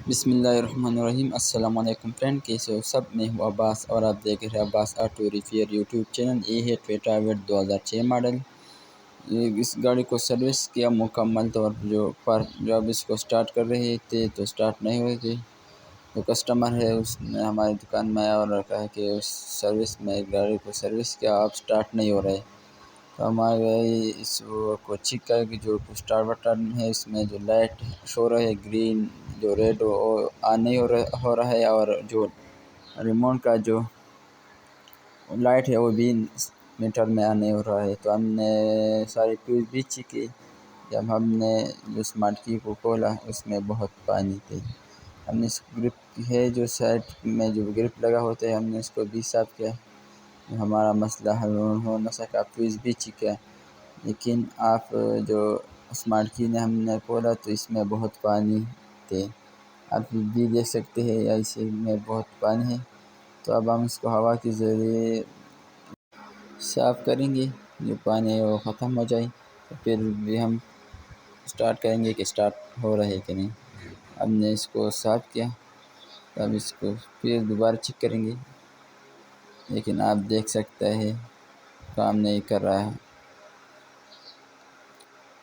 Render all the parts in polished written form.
بسم اللہ الرحمن الرحیم۔ السلام علیکم فرینڈ، کیسے ہو سب؟ میں ہوں عباس اور آپ دیکھ رہے ہیں عباس آٹو ریپیئر یوٹیوب چینل۔ یہ ہے ٹویوٹا ویٹ 2006 ماڈل۔ اس گاڑی کو سروس کیا مکمل طور پر جب اس کو سٹارٹ کر رہے تھے تو سٹارٹ نہیں ہوئی تھی۔ جو کسٹمر ہے اس نے ہماری دکان میں آیا اور کہا کہ اس سروس میں گاڑی کو سروس کیا، آپ سٹارٹ نہیں ہو رہے۔ تو ہمارے اس کو چیک کر کے جو سٹارٹ بٹن ہے اس میں جو لائٹ شو رہا ہے گرین، جو ریڈ وہ آن نہیں ہو رہا ہے، اور جو ریموٹ کا جو لائٹ ہے وہ بھی میٹر میں آن نہیں ہو رہا ہے۔ تو ہم نے ساری فیوز بھی چیک کی۔ جب ہم نے جو اسمارٹ کی کو کھولا اس میں بہت پانی تھے۔ ہم نے اس گرپ ہے جو سائڈ میں جو گرپ لگا ہوتا ہے، ہم نے اس کو بھی صاف کیا، ہمارا مسئلہ حل ہو نہ سکا۔ فیوز بھی چیک کیا، لیکن آپ جو اسمارٹ کی نے ہم نے کھولا تو اس میں بہت پانی تھے، آپ بھی دیکھ سکتے ہیں ایسے میں بہت پانی ہے۔ تو اب ہم اس کو ہوا کے ذریعے صاف کریں گے، جو پانی ہے وہ ختم ہو جائے تو پھر بھی ہم سٹارٹ کریں گے کہ سٹارٹ ہو رہا ہے کہ نہیں۔ ہم نے اس کو صاف کیا، اب اس کو پھر دوبارہ چیک کریں گے، لیکن آپ دیکھ سکتے ہیں کام نہیں کر رہا ہے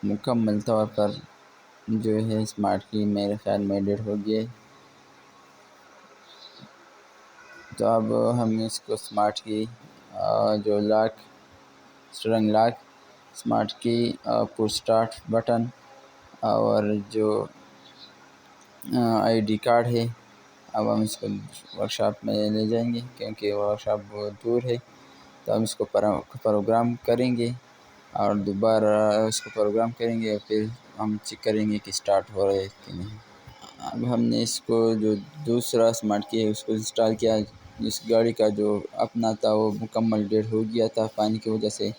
مکمل طور پر۔ جو ہے اسمارٹ کی میرے خیال میں ڈیڈ ہو گیا ہے۔ تو اب ہم اس کو اسمارٹ کی جو لاک، اسٹرنگ لاک، اسمارٹ کی پش سٹارٹ بٹن اور جو آئی ڈی کارڈ ہے، اب ہم اس کو ورک شاپ میں لے جائیں گے کیونکہ ورک شاپ بہت دور ہے۔ تو ہم اس کو پروگرام کریں گے اور دوبارہ اس کو پروگرام کریں گے، اور پھر ہم چیک کریں گے کہ سٹارٹ ہو رہا ہے کہ نہیں۔ اب ہم نے اس کو جو دوسرا اسمارٹ کی ہے اس کو انسٹال کیا۔ اس گاڑی کا جو اپنا تھا وہ مکمل ڈیڈ ہو گیا تھا پانی کی وجہ سے۔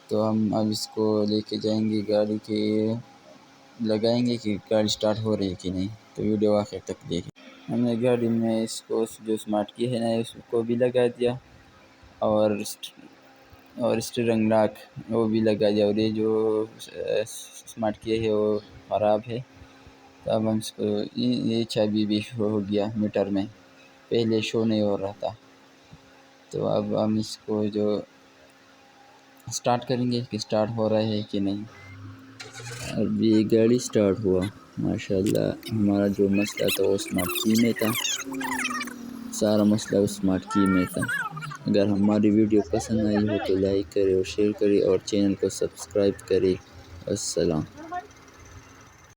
تو ہم اب اس کو لے کے جائیں گے گاڑی کے لگائیں گے کہ گاڑی سٹارٹ ہو رہی ہے کہ نہیں۔ تو ویڈیو آخر تک دیکھیں۔ ہم نے گاڑی میں اس کو جو اسمارٹ کی ہے نا اس کو بھی لگا دیا، اور اسٹیئرنگ لاک وہ بھی لگا دیا، اور یہ جو اسمارٹ کی ہے وہ خراب ہے۔ تو اب ہم اس کو یہ چابی بھی شو ہو گیا میٹر میں، پہلے شو نہیں ہو رہا تھا۔ تو اب ہم اس کو جو سٹارٹ کریں گے کہ سٹارٹ ہو رہا ہے کہ نہیں۔ اب یہ گاڑی سٹارٹ ہوا ماشاءاللہ۔ ہمارا جو مسئلہ تھا وہ اسمارٹ کی میں تھا، سارا مسئلہ اسمارٹ کی میں تھا۔ اگر ہماری ویڈیو پسند آئی ہو تو لائک کرے اور شیئر کرے اور چینل کو سبسکرائب کرے۔ السلام۔